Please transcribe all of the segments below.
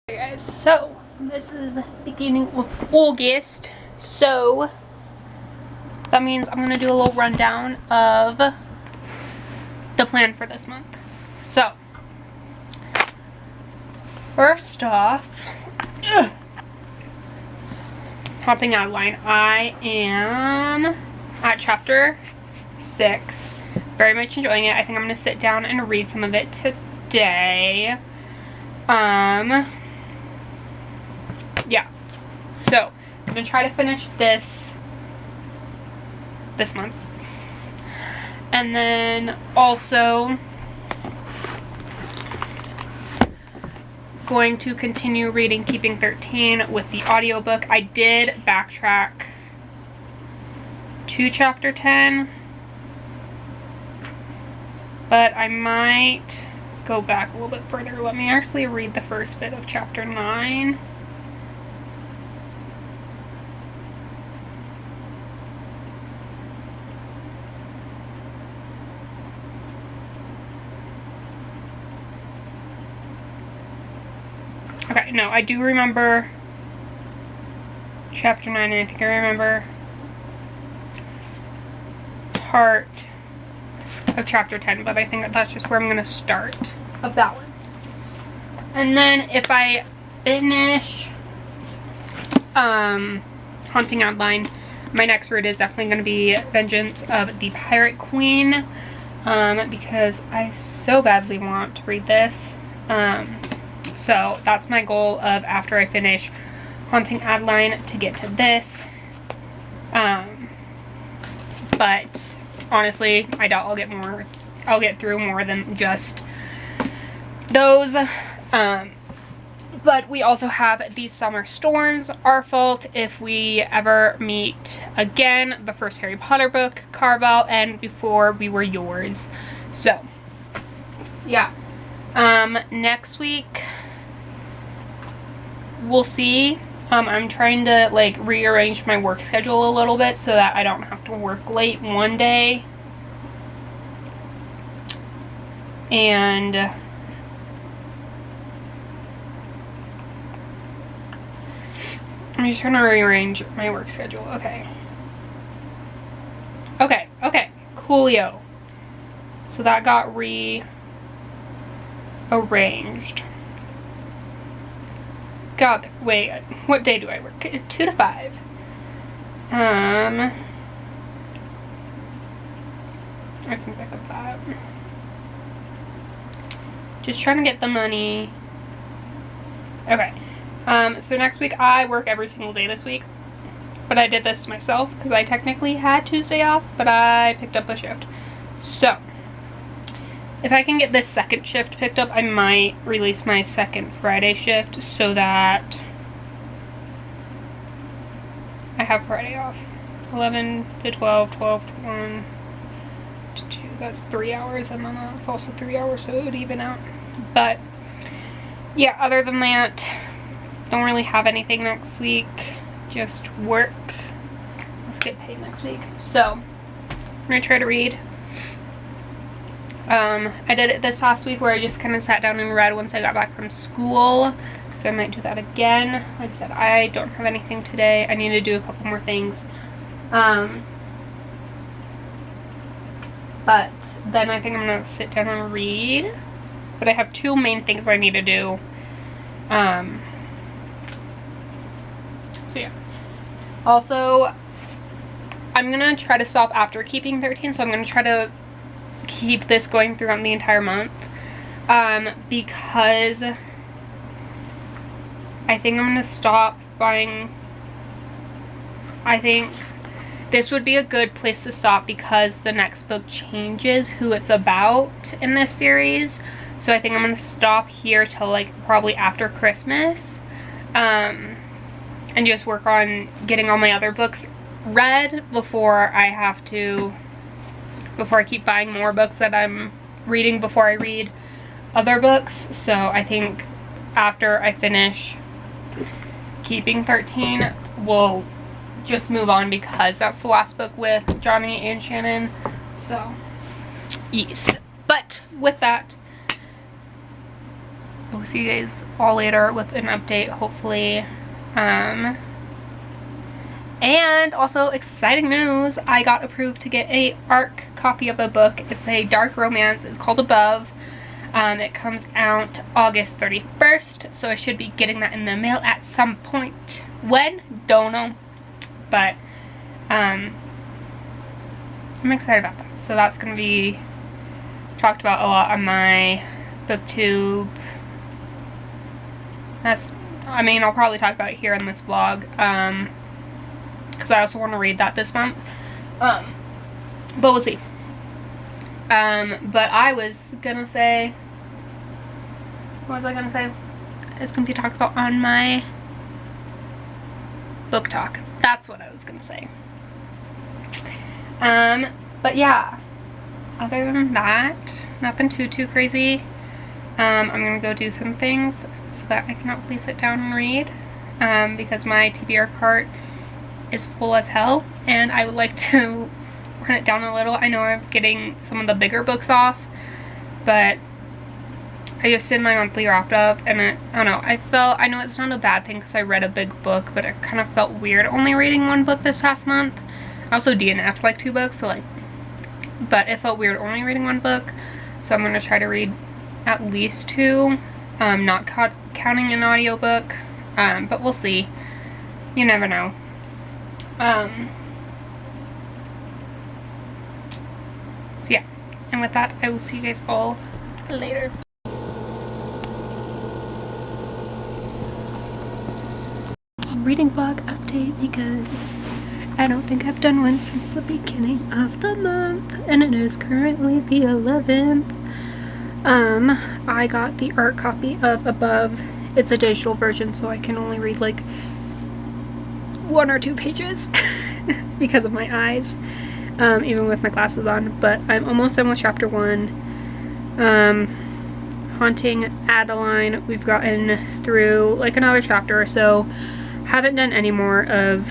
Hey guys, so this is the beginning of August, so that means I'm gonna do a little rundown of the plan for this month. So first off, Haunting Adeline. I am at chapter 6, very much enjoying it. I think I'm gonna sit down and read some of it today. Yeah, so I'm gonna try to finish this month, and then also going to continue reading Keeping 13 with the audiobook. I did backtrack to chapter 10, but I might go back a little bit further. Let me actually read the first bit of chapter 9. Okay, no, I do remember chapter 9, and I think I remember part of chapter 10, but I think that's just where I'm going to start of that one. And then if I finish Haunting Adeline, my next read is definitely going to be Vengeance of the Pirate Queen, because I so badly want to read this. So that's my goal of after I finish Haunting Adeline to get to this. But honestly, I doubt I'll get through more than just those. But we also have These Summer Storms, Our Fault, If We Ever Meet Again, the first Harry Potter book, Carvel, and Before We Were Yours. So yeah, next week we'll see. I'm trying to like rearrange my work schedule a little bit so that I don't have to work late one day, and I'm just trying to rearrange my work schedule. Okay, coolio. So that got rearranged. God, wait, what day do I work? 2 to 5. I can pick up that. Just trying to get the money. Okay. So next week I work every single day this week. But I did this to myself because I technically had Tuesday off, but I picked up a shift. So if I can get this second shift picked up, I might release my second Friday shift so that I have Friday off. 11 to 12, 12 to 1 to 2. That's 3 hours, and then that's also 3 hours, so it would even out. But yeah, other than that, don't really have anything next week. Just work. Let's get paid next week. So I'm gonna try to read. I did it this past week where I just kind of sat down and read once I got back from school, so I might do that again. Like I said, I don't have anything today. I need to do a couple more things, but then I think I'm gonna sit down and read. But I have 2 main things I need to do. So yeah. Also, I'm gonna try to stop after Keeping 13, so I'm gonna try to keep this going throughout the entire month, because I think I'm gonna stop buying. I think this would be a good place to stop because the next book changes who it's about in this series, so I think I'm gonna stop here till like probably after Christmas, and just work on getting all my other books read before I keep buying more books that I'm reading before I read other books. So I think after I finish Keeping 13, we'll just move on because that's the last book with Johnny and Shannon. So yes, but with that, I will see you guys all later with an update, hopefully. And also, exciting news, I got approved to get a ARC copy of a book. It's a dark romance. It's called Above. It comes out August 31st, so I should be getting that in the mail at some point. When? Don't know. But I'm excited about that. So that's going to be talked about a lot on my booktube. I'll probably talk about it here in this vlog. Because I also want to read that this month. But we'll see. But I was gonna say, what was I gonna say? It's gonna be talked about on my book talk. That's what I was gonna say. But yeah, other than that, nothing too crazy. I'm gonna go do some things so that I can hopefully sit down and read, because my TBR cart is full as hell, and I would like to run it down a little. I know I'm getting some of the bigger books off, but I just did my monthly wrapped up, and I don't know, I know it's not a bad thing because I read a big book, but it kind of felt weird only reading one book this past month. I also DNF'd like 2 books, so like, but it felt weird only reading one book, so I'm gonna try to read at least 2, not counting an audiobook, but we'll see. You never know. So yeah, and with that, I will see you guys all later. Reading vlog update, because I don't think I've done one since the beginning of the month, and it is currently the 11th. I got the ARC copy of Above. It's a digital version, so I can only read like 1 or 2 pages because of my eyes, even with my glasses on. But I'm almost done with chapter 1. Haunting Adeline, we've gotten through like another chapter or so. Haven't done any more of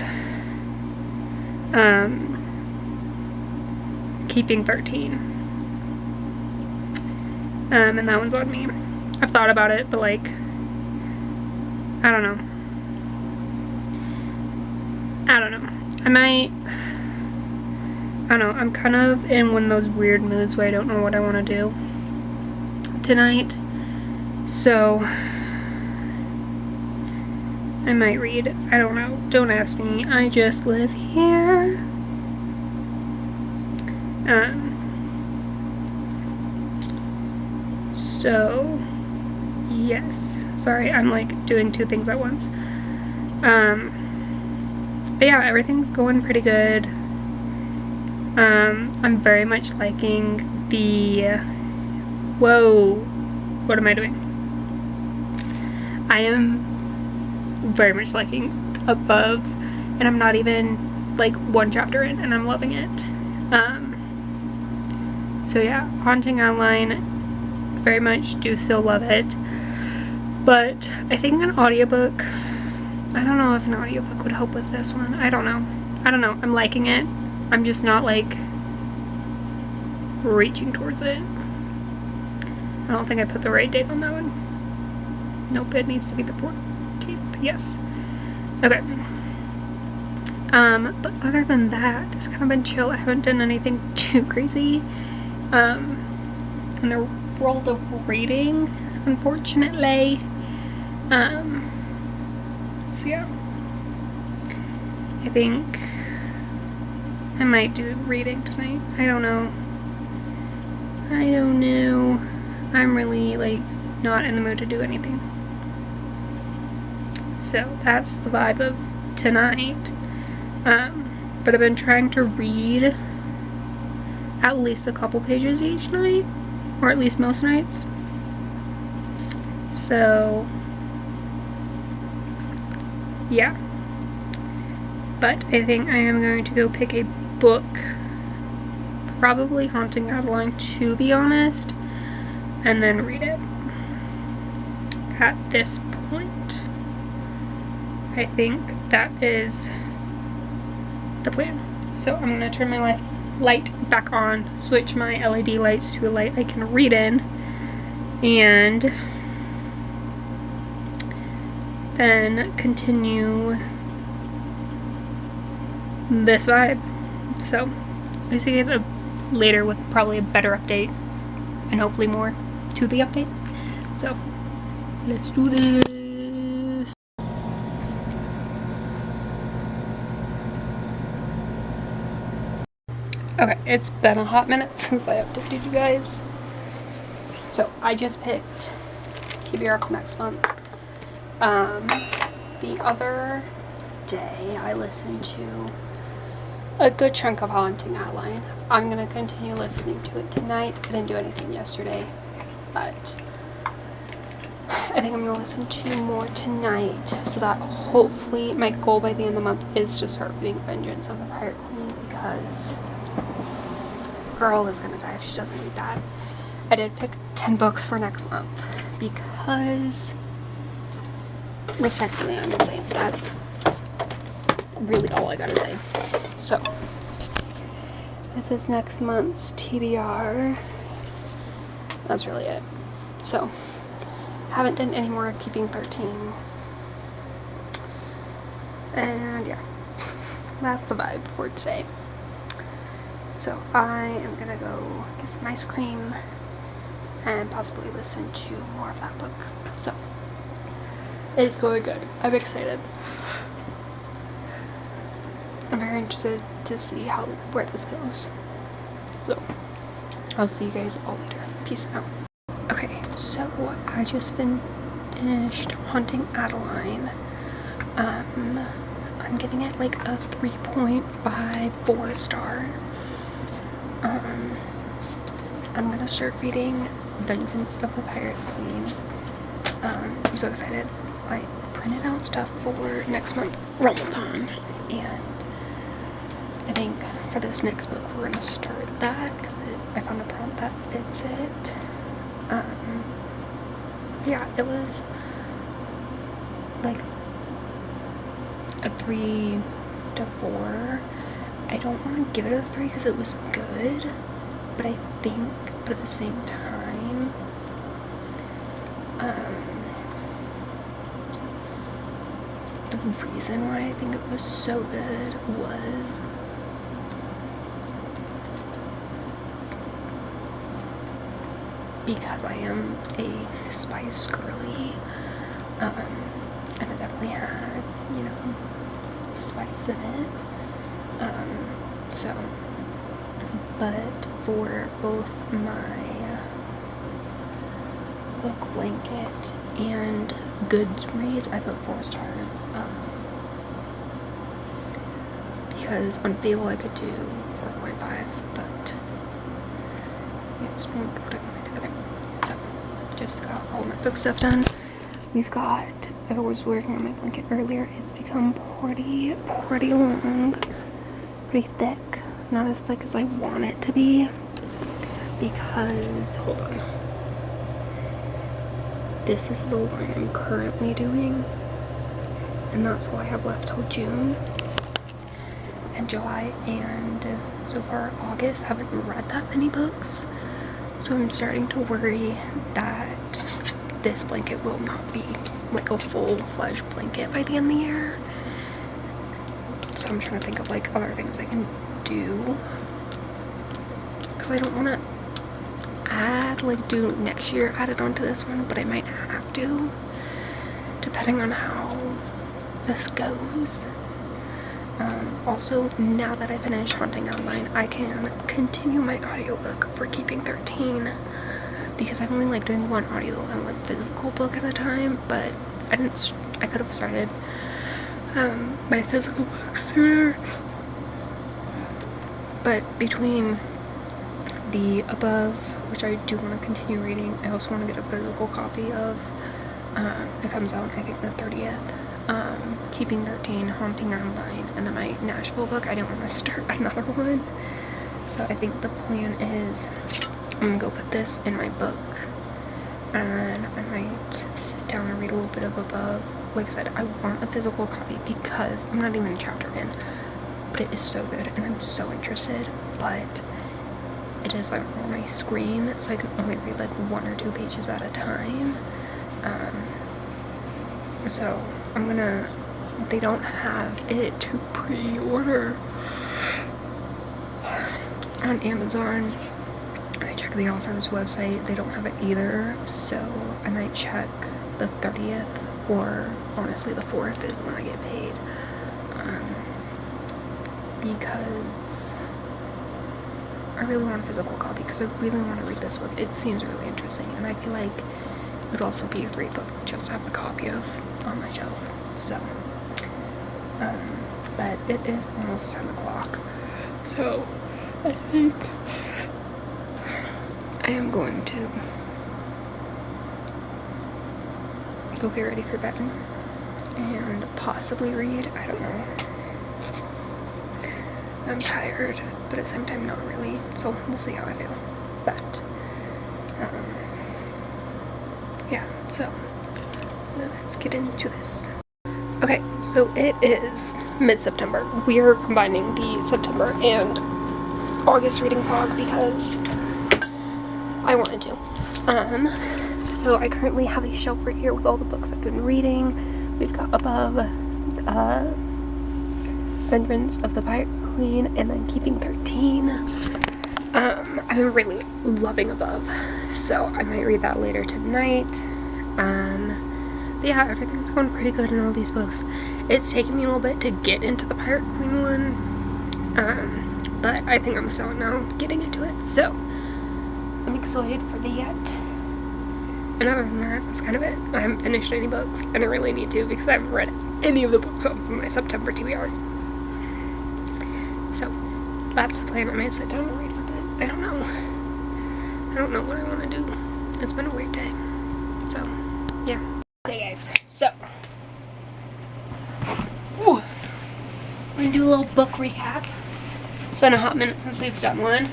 Keeping 13, and that one's on me. I've thought about it, but like, I don't know. I'm kind of in one of those weird moods where I don't know what I want to do tonight, so I might read. I don't know. Don't ask me. I just live here. So yes. Sorry, I'm like doing 2 things at once. But yeah, everything's going pretty good. I'm very much liking the... Whoa! What am I doing? I am very much liking Above, and I'm not even like 1 chapter in, and I'm loving it. So yeah, Haunting Adeline, very much do still love it. But I think an audiobook, I don't know if an audiobook would help with this one. I don't know. I'm liking it. I'm just not like reaching towards it. I don't think I put the right date on that one. Nope, it needs to be the 14th. Yes. Okay. But other than that, it's kind of been chill. I haven't done anything too crazy in the world of reading, unfortunately. So yeah, I think I might do reading tonight. I don't know. I'm really like not in the mood to do anything. So that's the vibe of tonight. But I've been trying to read at least a couple pages each night, or at least most nights. So yeah. But I think I am going to go pick a book. Probably Haunting Adeline, to be honest, and then read it. At this point, I think that is the plan. So I'm going to turn my light back on, switch my LED lights to a light I can read in, and then continue this vibe. So I'll see you guys later with probably a better update and hopefully more to the update. So let's do this. Okay, it's been a hot minute since I updated you guys. So I just picked TBR for next month. The other day I listened to a good chunk of Haunting Adeline. I'm gonna continue listening to it tonight. I didn't do anything yesterday, but I think I'm gonna listen to more tonight, so that hopefully my goal by the end of the month is to start reading Vengeance of the Pirate Queen, because girl is gonna die if she doesn't read that. I did pick 10 books for next month because, respectfully, I'm insane. That's really all I gotta say. So this is next month's TBR. That's really it. So haven't done any more of Keeping 13, and yeah, that's the vibe for today. So I am gonna go get some ice cream and possibly listen to more of that book. So it's going good. I'm excited. I'm very interested to see where this goes. So I'll see you guys all later. Peace out. Okay, so I just finished Haunting Adeline. I'm giving it like a 3.54 star. I'm gonna start reading Vengeance of the Pirate Queen. I'm so excited. I printed out stuff for next month Ramadan, and I think for this next book we're gonna start that because I found a prompt that fits it. Yeah, it was like a 3 to 4. I don't want to give it a 3 because it was good, but at the same time, the reason why I think it was so good was because I am a spice girly, and it definitely had, you know, spice in it. So, but for both my book blanket and Goodreads, I put 4 stars, because on Fable I could do 4.5, but it's not what I wanted. Okay, so just got all my book stuff done. We've got, I was working on my blanket earlier, it's become pretty long, pretty thick, not as thick as I want it to be, because, hold on, this is the line I'm currently doing, and that's all I have left till June and July, and so far August. Haven't read that many books, so I'm starting to worry that this blanket will not be like a full-fledged blanket by the end of the year. So I'm trying to think of like other things I can do, because I don't want to do next year, add it onto this one, but I might have to, depending on how this goes. Also, now that I finished Haunting Adeline, I can continue my audiobook for Keeping 13, because I'm only like doing one audio and one physical book at a time, but I could have started my physical book sooner, but between the above, which I do want to continue reading, I also want to get a physical copy of, it comes out I think the 30th, Keeping 13, Haunting Adeline, and then my Nashville book. I didn't want to start another one, so I think the plan is I'm gonna go put this in my book, and I might sit down and read a little bit of above. Like I said, I want a physical copy because I'm not even a chapter in, but it is so good and I'm so interested, but it is like on my screen, so I can only read like 1 or 2 pages at a time. So they don't have it to pre-order on Amazon. I checked the author's website, they don't have it either, so I might check the 30th, or honestly the 4th is when I get paid, because I really want a physical copy, because I really want to read this book. It seems really interesting, and I feel like it would also be a great book just to have a copy of on my shelf. So but it is almost 10 o'clock, so I think I am going to go get ready for bed and possibly read. I don't know. I'm tired, but at the same time not really, so we'll see how I feel. But yeah, so let's get into this. Okay, so it is mid-September. We are combining the September and August reading vlog because I wanted to. So I currently have a shelf right here with all the books I've been reading. We've got above Vengeance of the Pirate Queen and then Keeping 13. I've been really loving Above, so I might read that later tonight. But yeah, everything's going pretty good in all these books. It's taken me a little bit to get into the Pirate Queen one, but I think I'm still now getting into it, so I'm excited for that. And other than that, that's kind of it. I haven't finished any books, and I really need to because I haven't read any of the books off of my September TBR. So that's the plan. I might sit down and read for a bit. I don't know what I want to do. It's been a weird day. So yeah. Okay guys, so we're gonna do a little book recap. It's been a hot minute since we've done one.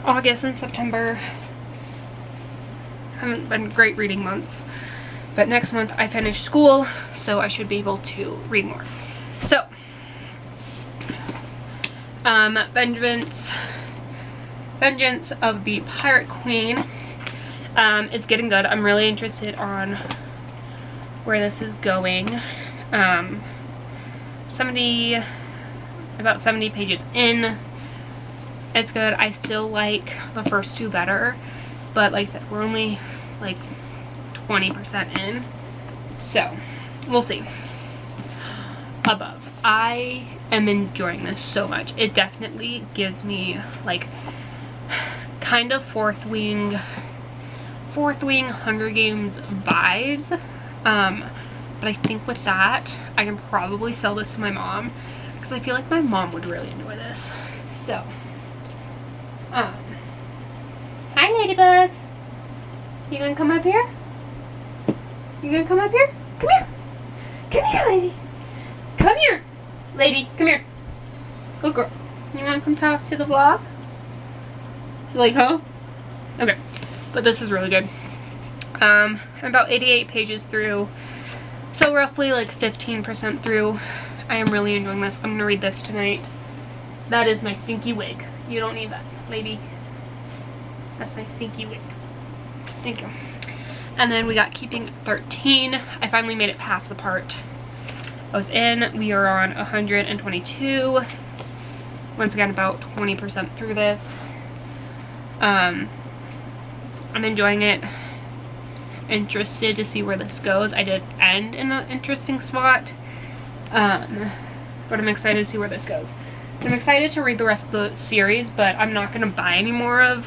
August and September haven't been great reading months, but next month I finish school, so I should be able to read more. So Vengeance of the Pirate Queen is getting good. I'm really interested on where this is going. About 70 pages in. It's good. I still like the first two better, but like I said, we're only like 20% in, so we'll see. Above. I am enjoying this so much. It definitely gives me like kind of fourth wing Hunger Games vibes, but I think with that I can probably sell this to my mom because I feel like my mom would really enjoy this. So hi Ladybug, you gonna come up here? You gonna come up here? Come here, come here lady, come here lady, come here, good girl. You wanna come talk to the vlog? She's like, huh? Okay. But this is really good. I'm about 88 pages through, so roughly like 15% through. I am really enjoying this. I'm gonna read this tonight. That is my stinky wig. You don't need that, lady. That's my stinky wig. Thank you. And then we got Keeping 13. I finally made it past the part I was in. We are on 122. Once again, about 20% through this. I'm enjoying it. Interested to see where this goes. I did end in an interesting spot, but I'm excited to see where this goes. I'm excited to read the rest of the series, but I'm not going to buy any more of.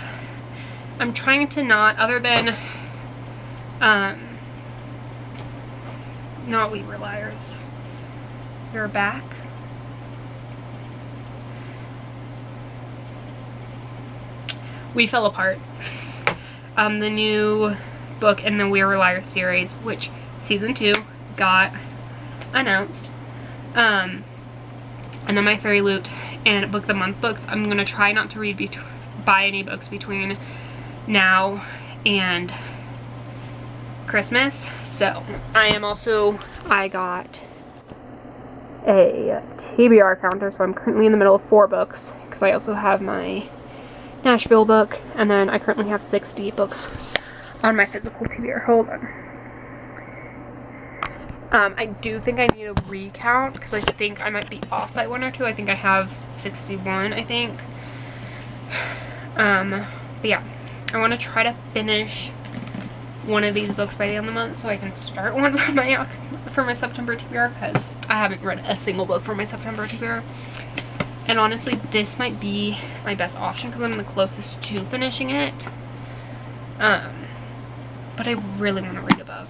I'm trying to not, other than not We Were Liars. You're back. We Fell Apart. The new book in the We Were Liars series, which season 2 got announced. And then My Fairy Loot and Book of the Month books. I'm gonna try not to buy any books between now and Christmas. So I got a TBR counter, so I'm currently in the middle of 4 books because I also have my Nashville book, and then I currently have 60 books on my physical TBR. Hold on. I do think I need a recount because I think I might be off by 1 or 2. I think I have 61, I think. But yeah, I want to try to finish one of these books by the end of the month so I can start one for my September TBR, because I haven't read a single book for my September TBR. And honestly, this might be my best option because I'm the closest to finishing it. But I really want to read Above.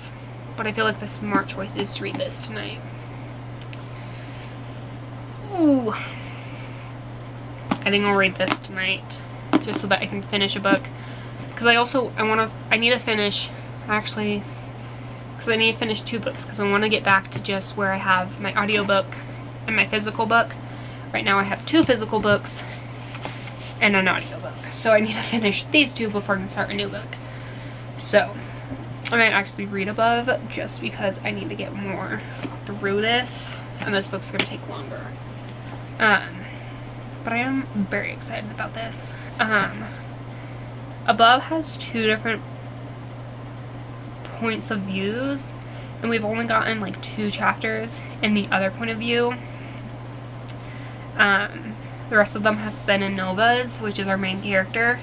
But I feel like the smart choice is to read this tonight. Ooh. I think I'll read this tonight just so that I can finish a book. Because I need to finish, actually, because I need to finish 2 books because I want to get back to just where I have my audiobook and my physical book. Right now I have 2 physical books and an audiobook. So I need to finish these 2 before I can start a new book. So I might actually read Above just because I need to get more through this, and this book's going to take longer. But I am very excited about this. Above has 2 different points of views, and we've only gotten like 2 chapters in the other point of view. The rest of them have been in Nova's, which is our main character.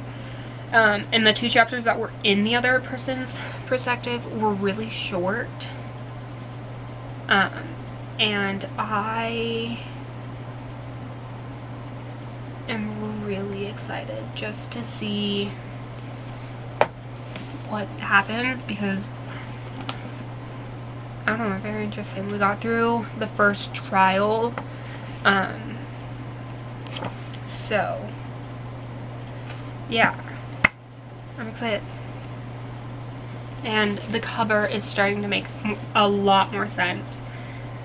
And the 2 chapters that were in the other person's perspective were really short. And I am really excited just to see what happens, because I don't know, very interesting. We got through the first trial, so yeah, I'm excited. And the cover is starting to make a lot more sense.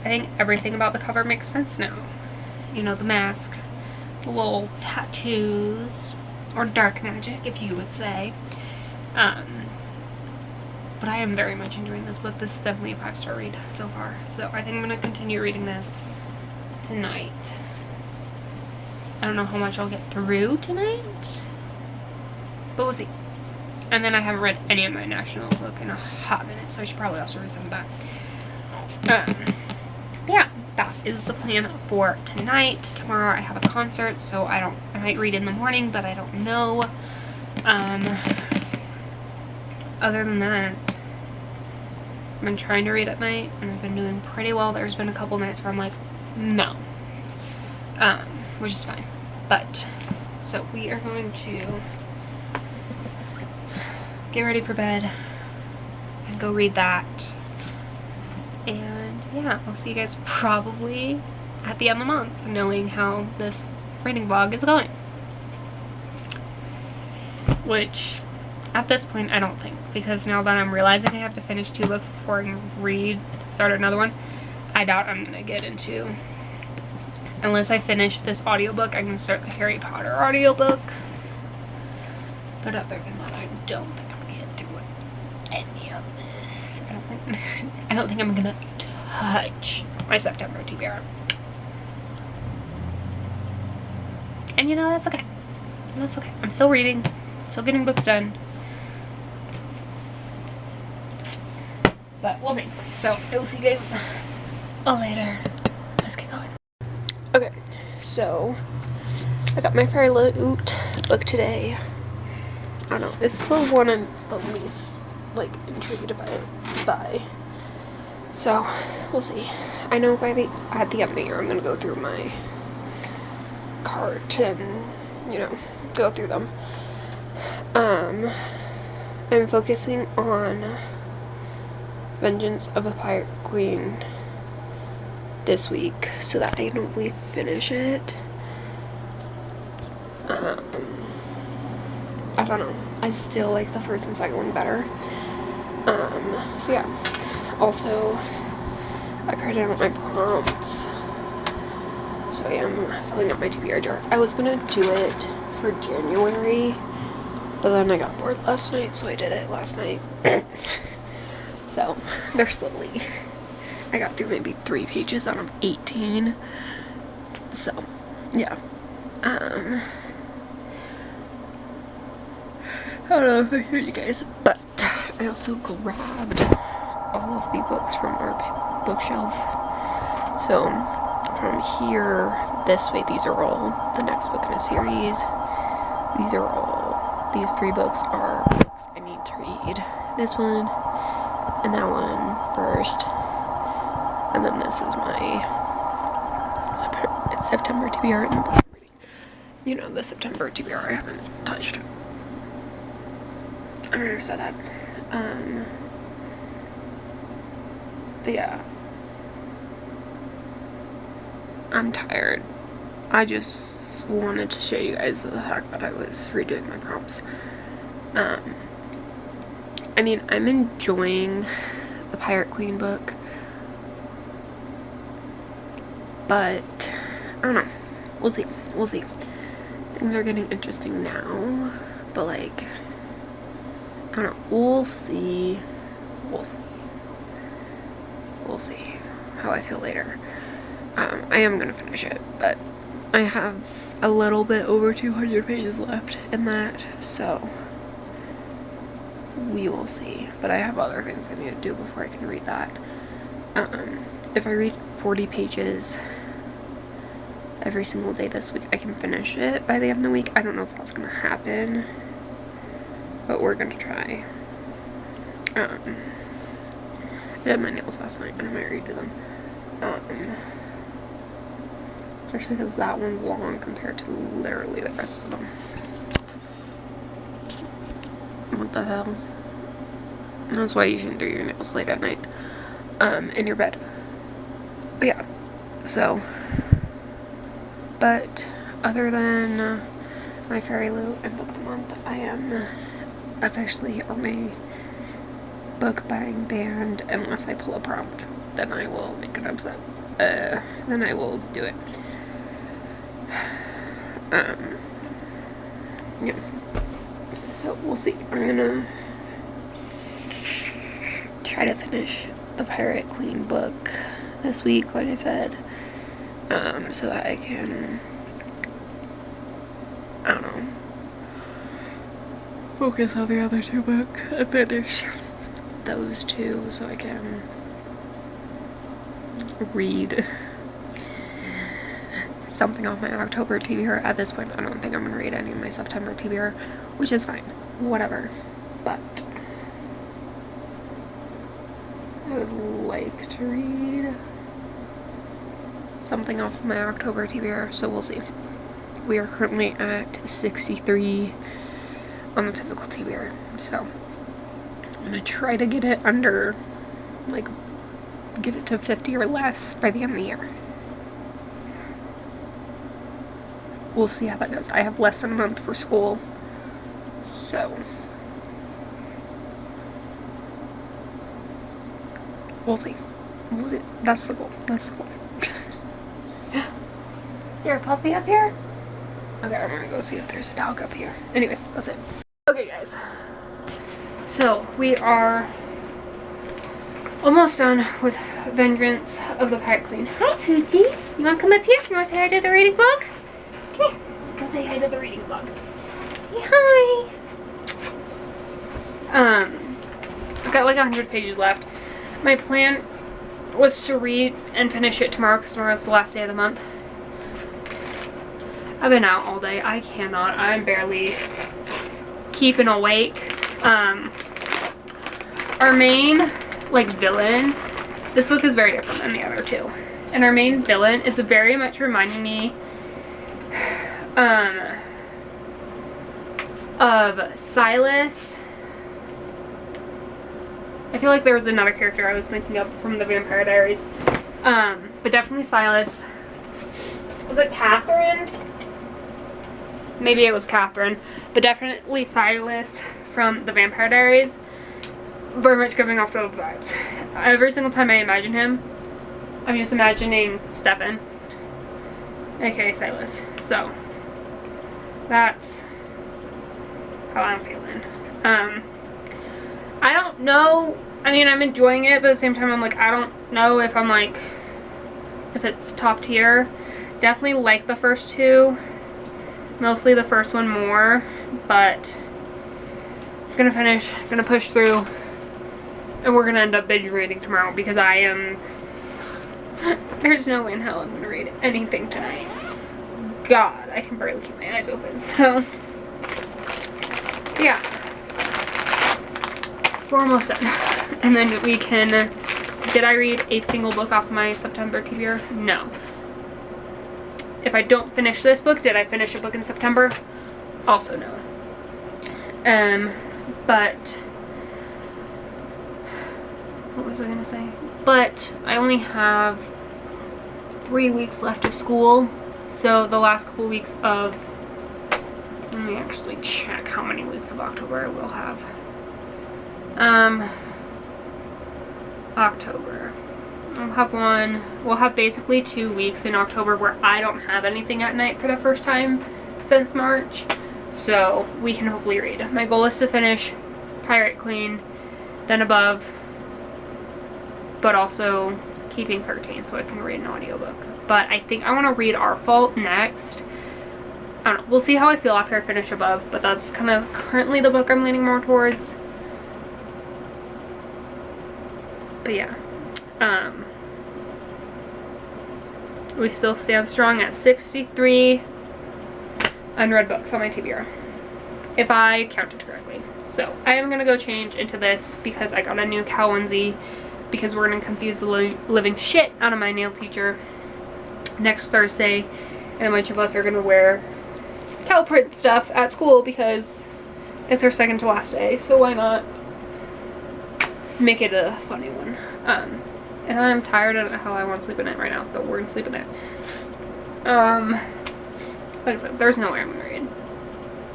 I think everything about the cover makes sense now. You know, the mask, the little tattoos, or dark magic, if you would say. But I am very much enjoying this book. This is definitely a 5-star read so far. So I think I'm going to continue reading this tonight. I don't know how much I'll get through tonight, but we'll see. And then I haven't read any of my National book in a hot minute, so I should probably also read some of that. Yeah, that is the plan for tonight. Tomorrow I have a concert, so I might read in the morning, but I don't know. Other than that, I've been trying to read at night, and I've been doing pretty well. There's been a couple nights where I'm like, no. Which is fine. But, so we are going to get ready for bed and go read that. And yeah, I'll see you guys probably at the end of the month, knowing how this reading vlog is going. Which, at this point, I don't think, because now that I'm realizing I have to finish 2 books before I can start another one, I doubt I'm gonna get into, unless I finish this audiobook, I can start the Harry Potter audiobook. But other than that, I don't think I'm gonna get through any of this. I don't think I'm gonna touch my September TBR. And you know, that's okay. That's okay. I'm still reading, still getting books done. But we'll see. So I will see you guys later. Let's get going. Okay, so I got my Fairy Loot book today. I don't know, it's the one I'm the least like intrigued by. So we'll see. I know at the end of the year I'm gonna go through my cart and, you know, go through them. I'm focusing on Vengeance of the Pirate Queen this week so that I can hopefully finish it. I don't know, I still like the first and second one better. So yeah, also I printed out my prompts, so I am filling up my TBR jar. I was gonna do it for January, but then I got bored last night, so I did it last night. So they're slowly, I got through maybe 3 pages out of 18, so yeah. I don't know if I heard you guys, but I also grabbed all of the books from our bookshelf. So from here this way, these are all the next book in a series. These 3 books are books I need to read. This one and that one first, and then this is my September TBR, and you know, the September TBR I haven't touched. I never said that. But yeah, I'm tired. I just wanted to show you guys the fact that I was redoing my prompts. I mean, I'm enjoying the Pirate Queen book, but I don't know. We'll see. We'll see. Things are getting interesting now, but like, I don't know. We'll see. We'll see. We'll see how I feel later. I am gonna finish it, but I have a little bit over 200 pages left in that, so we will see. But I have other things I need to do before I can read that. If I read 40 pages every single day this week, I can finish it by the end of the week. I don't know if that's gonna happen, but we're gonna try. I did my nails last night and I might redo them. Especially because that one's long compared to literally the rest of them. What the hell? That's why you shouldn't do your nails late at night, in your bed. But yeah, so, but other than my Fairy Loot and Book of the Month, I am officially on a book buying ban unless I pull a prompt. Then I will make an upset. Then I will do it. Yeah. So we'll see. I'm gonna try to finish the Pirate Queen book this week, like I said, so that I can, I don't know, focus on the other 2 books and finish those 2 so I can read something off my October TBR. At this point, I don't think I'm gonna read any of my September TBR, which is fine, whatever, but I would like to read something off of my October TBR, so we'll see. We are currently at 63 on the physical TBR, so I'm gonna try to get it under, like, get it to 50 or less by the end of the year. We'll see how that goes. I have less than a month for school, so we'll see. We'll see. That's the goal. That's the goal. Is there a puppy up here? Okay, I'm gonna go see if there's a dog up here. Anyways, that's it. Okay, guys. So we are almost done with Vengeance of the Pirate Queen. Hi, Pootsies. You wanna come up here? You wanna say hi to the reading vlog? Come here. Go say hi to the reading vlog. Say hi. I've got like 100 pages left. My plan was to read and finish it tomorrow because tomorrow's the last day of the month. I've been out all day. I cannot. I'm barely keeping awake. Our main, like, villain, this book is very different than the other 2. And our main villain is very much reminding me of Silas. I feel like there was another character I was thinking of from the Vampire Diaries. But definitely Silas. Was it Catherine? Maybe it was Catherine. But definitely Silas from the Vampire Diaries. Very much giving off those vibes. Every single time I imagine him, I'm just imagining Stefan, aka Silas. So that's how I'm feeling. I don't know. I mean, I'm enjoying it, but at the same time, I'm like, I don't know if I'm like, if it's top tier. Definitely like the first 2. Mostly the first one more, but I'm gonna finish, gonna push through And we're gonna end up binge reading tomorrow because I am... There's no way in hell I'm gonna read anything tonight. God, I can barely keep my eyes open, so... Yeah. We're almost done. And then we can... Did I read a single book off my September TBR? No. If I don't finish this book, did I finish a book in September? Also no. But... What was I gonna say? But I only have 3 weeks left of school. So the last couple weeks of... Let me actually check how many weeks of October I will have. October. I'll have one. We'll have basically 2 weeks in October where I don't have anything at night for the first time since March. So we can hopefully read. My goal is to finish Pirate Queen, then Above, but also Keeping 13 so I can read an audiobook. But I think I want to read Our Fault next. I don't know. We'll see how I feel after I finish Above, but that's kind of currently the book I'm leaning more towards. But yeah. We still stand strong at 63 unread books on my TBR. If I counted correctly. So I am going to go change into this because I got a new cow onesie because we're going to confuse the living shit out of my nail teacher next Thursday. And a bunch of us are going to wear cow print stuff at school because it's our second to last day. So why not make it a funny one? And I'm tired and hell I want to sleep in it right now, so we're gonna sleep in it. Like I said, there's no way I'm gonna read.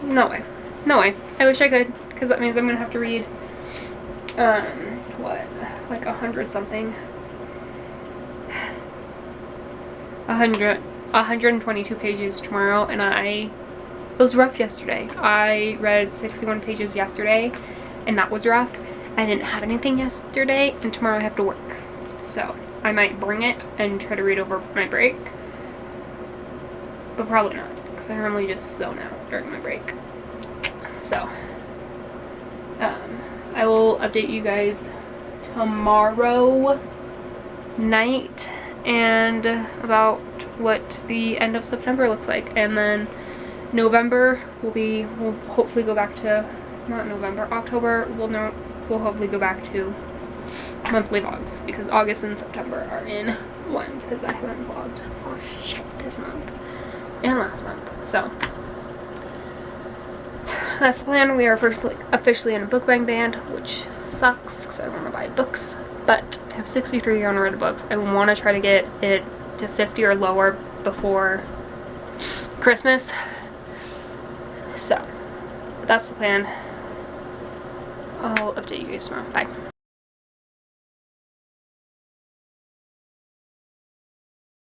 No way. No way. I wish I could, because that means I'm gonna have to read what? Like 100 something. 122 pages tomorrow, and it was rough yesterday. I read 61 pages yesterday, and that was rough. I didn't have anything yesterday, and tomorrow I have to work. So, I might bring it and try to read over my break. But probably not, because I normally just zone out during my break. So, I will update you guys tomorrow night and about what the end of September looks like. And then November we'll hopefully go back to, not November, October, we'll hopefully go back to monthly vlogs because August and September are in one because I haven't vlogged for shit this month and last month. So that's the plan. We are officially in a book bang band, which sucks because I don't want to buy books, but I have 63 unread books. I want to try to get it to 50 or lower before Christmas. So that's the plan. I'll update you guys tomorrow. Bye.